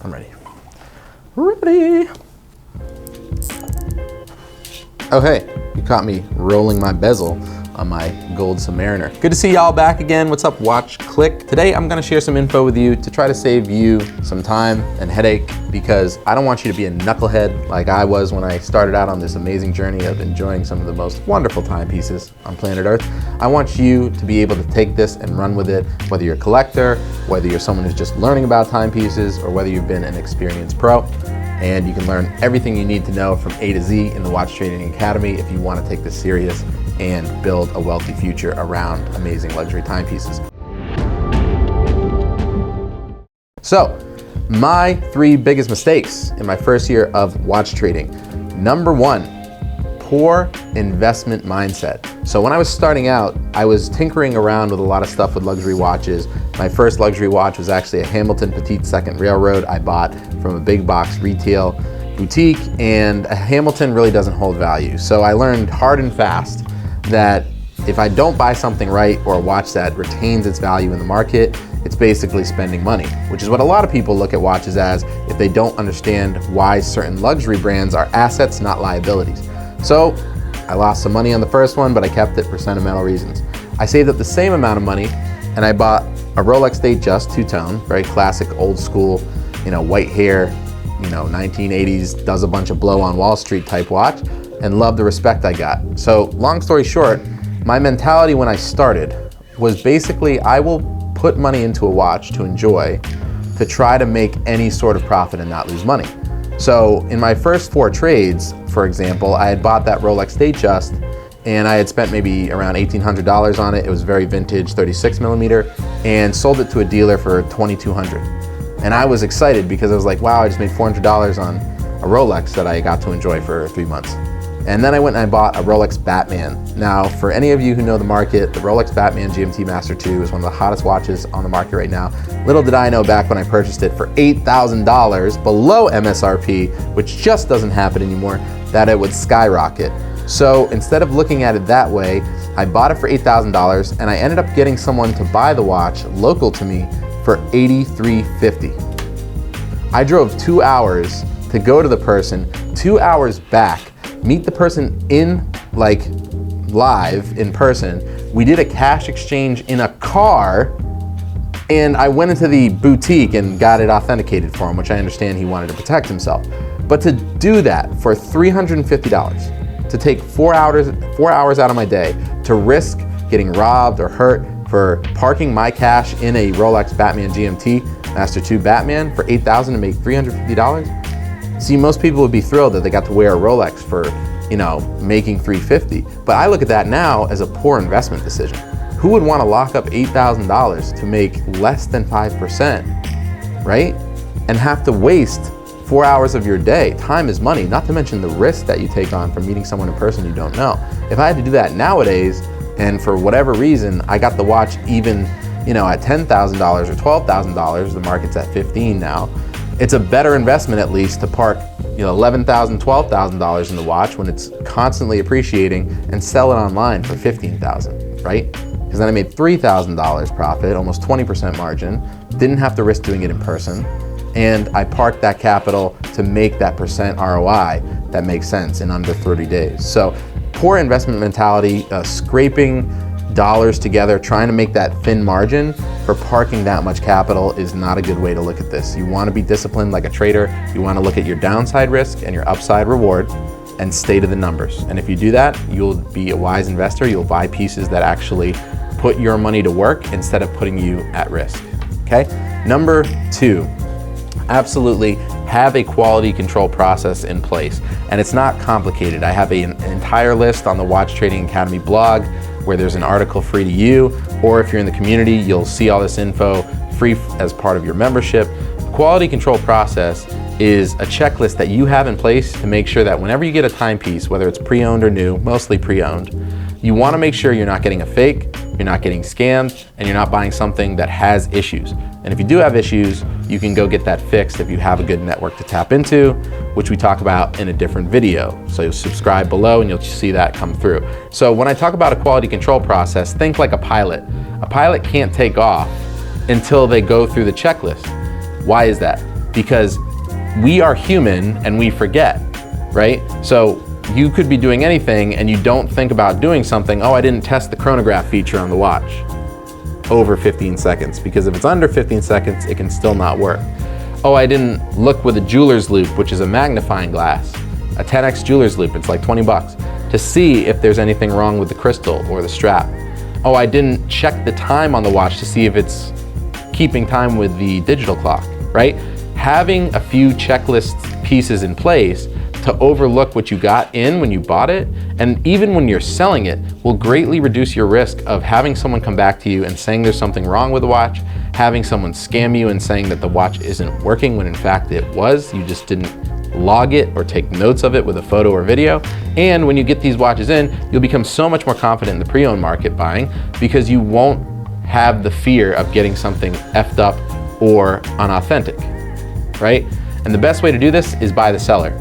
I'm ready. Ready. Oh, hey, you caught me rolling my bezel on my gold Submariner. Good to see y'all back again. What's up, Watch Click? Today, I'm gonna share some info with you to try to save you some time and headache, because I don't want you to be a knucklehead like I was when I started out on this amazing journey of enjoying some of the most wonderful timepieces on planet Earth. I want you to be able to take this and run with it, whether you're a collector, whether you're someone who's just learning about timepieces, or whether you've been an experienced pro. And you can learn everything you need to know from A to Z in the Watch Trading Academy if you want to take this serious and build a wealthy future around amazing luxury timepieces. So, my 3 biggest mistakes in my first year of watch trading. Number 1, poor investment mindset. So when I was starting out, I was tinkering around with a lot of stuff with luxury watches. My first luxury watch was actually a Hamilton Petite Second Railroad I bought from a big box retail boutique, and a Hamilton really doesn't hold value. So I learned hard and fast that if I don't buy something right, or a watch that retains its value in the market, it's basically spending money, which is what a lot of people look at watches as if they don't understand why certain luxury brands are assets, not liabilities. So I lost some money on the first one, but I kept it for sentimental reasons. I saved up the same amount of money and I bought a Rolex Datejust two-tone, very classic, old school, white hair, 1980s, does a bunch of blow on Wall Street type watch, and loved the respect I got. So long story short, my mentality when I started was basically, I will put money into a watch to enjoy, to try to make any sort of profit and not lose money. So in my first 4 trades, for example, I had bought that Rolex Datejust and I had spent maybe around $1,800 on it. It was very vintage, 36 millimeter, and sold it to a dealer for $2,200. And I was excited because I was like, wow, I just made $400 on a Rolex that I got to enjoy for 3 months. And then I went and I bought a Rolex Batman. Now, for any of you who know the market, the Rolex Batman GMT Master 2 is one of the hottest watches on the market right now. Little did I know back when I purchased it for $8,000 below MSRP, which just doesn't happen anymore, that it would skyrocket. So instead of looking at it that way, I bought it for $8,000 and I ended up getting someone to buy the watch local to me for $83.50. I drove 2 hours to go to the person, 2 hours back, meet the person live in person. We did a cash exchange in a car, and I went into the boutique and got it authenticated for him, which I understand he wanted to protect himself. But to do that for $350, to take 4 hours out of my day, to risk getting robbed or hurt for parking my cash in a Rolex Batman GMT Master 2 Batman for $8,000 to make $350? See, most people would be thrilled that they got to wear a Rolex for, making $350. But I look at that now as a poor investment decision. Who would want to lock up $8,000 to make less than 5%, right? And have to waste 4 hours of your day? Time is money, not to mention the risk that you take on from meeting someone in person you don't know. If I had to do that nowadays, and for whatever reason, I got the watch even, at $10,000 or $12,000, the market's at $15,000 now, it's a better investment at least to park $11,000, $12,000 in the watch when it's constantly appreciating, and sell it online for $15,000, right? Because then I made $3,000 profit, almost 20% margin, didn't have to risk doing it in person, and I parked that capital to make that percent ROI that makes sense in under 30 days. So poor investment mentality, scraping dollars together, trying to make that thin margin for parking that much capital is not a good way to look at this. You want to be disciplined like a trader. You want to look at your downside risk and your upside reward and stay to the numbers. And if you do that, you'll be a wise investor. You'll buy pieces that actually put your money to work instead of putting you at risk, okay? Number 2, absolutely have a quality control process in place. And it's not complicated. I have an entire list on the Watch Trading Academy blog where there's an article free to you, or if you're in the community, you'll see all this info free as part of your membership. The quality control process is a checklist that you have in place to make sure that whenever you get a timepiece, whether it's pre-owned or new, mostly pre-owned, you want to make sure you're not getting a fake, you're not getting scammed, and you're not buying something that has issues. And if you do have issues, you can go get that fixed if you have a good network to tap into, which we talk about in a different video. So you'll subscribe below and you'll see that come through. So when I talk about a quality control process, think like a pilot. A pilot can't take off until they go through the checklist. Why is that? because we are human and we forget, right? So you could be doing anything and you don't think about doing something. Oh, I didn't test the chronograph feature on the watch over 15 seconds, because if it's under 15 seconds, it can still not work. Oh, I didn't look with a jeweler's loupe, which is a magnifying glass, a 10x jeweler's loupe, it's like 20 bucks, to see if there's anything wrong with the crystal or the strap. Oh, I didn't check the time on the watch to see if it's keeping time with the digital clock, right? Having a few checklist pieces in place to overlook what you got in when you bought it, and even when you're selling it, will greatly reduce your risk of having someone come back to you and saying there's something wrong with the watch, having someone scam you and saying that the watch isn't working when in fact it was, you just didn't log it or take notes of it with a photo or video. And when you get these watches in, you'll become so much more confident in the pre-owned market buying, because you won't have the fear of getting something effed up or unauthentic, right? And the best way to do this is buy the seller.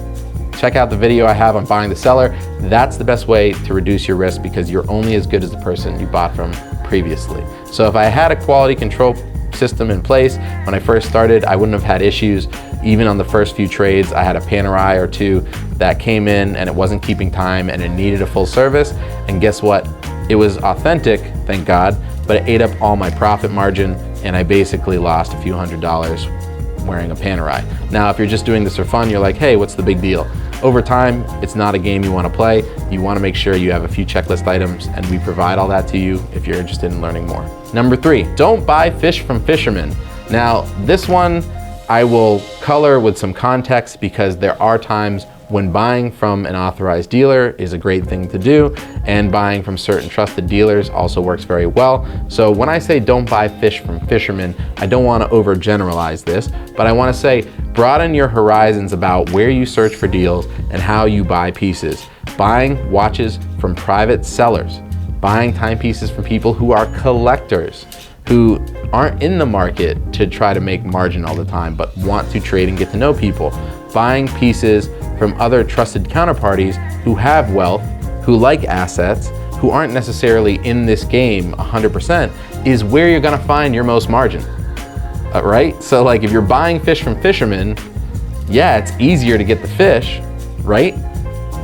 Check out the video I have on buying the seller. That's the best way to reduce your risk, because you're only as good as the person you bought from previously. So if I had a quality control system in place when I first started, I wouldn't have had issues. Even on the first few trades, I had a Panerai or two that came in and it wasn't keeping time and it needed a full service. And guess what? It was authentic, thank God, but it ate up all my profit margin and I basically lost a few $100s wearing a Panerai. Now, if you're just doing this for fun, you're like, hey, what's the big deal? Over time, it's not a game you want to play. You want to make sure you have a few checklist items, and we provide all that to you if you're interested in learning more. Number 3, don't buy fish from fishermen. Now, this one I will color with some context, because there are times when buying from an authorized dealer is a great thing to do, and buying from certain trusted dealers also works very well. So when I say don't buy fish from fishermen, I don't want to overgeneralize this, but I want to say broaden your horizons about where you search for deals and how you buy pieces. Buying watches from private sellers, buying timepieces from people who are collectors, who aren't in the market to try to make margin all the time, but want to trade and get to know people. Buying pieces from other trusted counterparties who have wealth, who like assets, who aren't necessarily in this game 100%, is where you're gonna find your most margin, right? So like if you're buying fish from fishermen, yeah, it's easier to get the fish, right?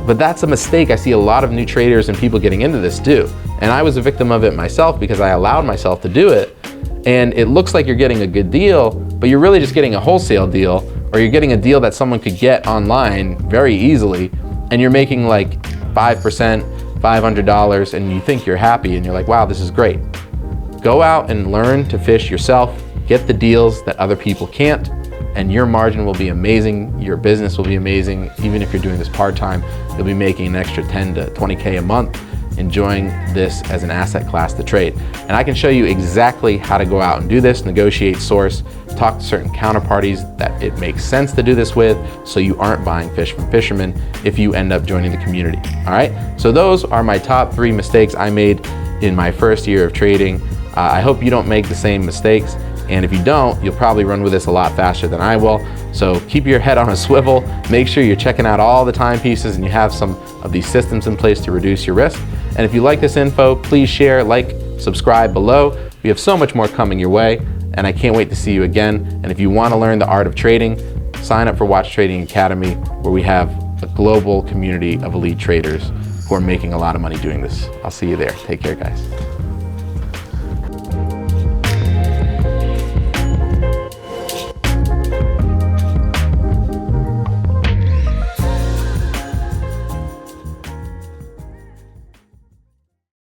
But that's a mistake I see a lot of new traders and people getting into this do. And I was a victim of it myself, because I allowed myself to do it. And it looks like you're getting a good deal, but you're really just getting a wholesale deal, or you're getting a deal that someone could get online very easily, and you're making like 5%, $500, and you think you're happy and you're like, wow, this is great. Go out and learn to fish yourself, get the deals that other people can't, and your margin will be amazing, your business will be amazing. Even if you're doing this part-time, you'll be making an extra 10 to 20K a month, enjoying this as an asset class to trade. And I can show you exactly how to go out and do this, negotiate, source, talk to certain counterparties that it makes sense to do this with, so you aren't buying fish from fishermen if you end up joining the community, all right? So those are my top 3 mistakes I made in my first year of trading. I hope you don't make the same mistakes, and if you don't, you'll probably run with this a lot faster than I will. So keep your head on a swivel, make sure you're checking out all the timepieces and you have some of these systems in place to reduce your risk. And if you like this info, please share, like, subscribe below. We have so much more coming your way, and I can't wait to see you again. And if you want to learn the art of trading, sign up for Watch Trading Academy, where we have a global community of elite traders who are making a lot of money doing this. I'll see you there. Take care, guys.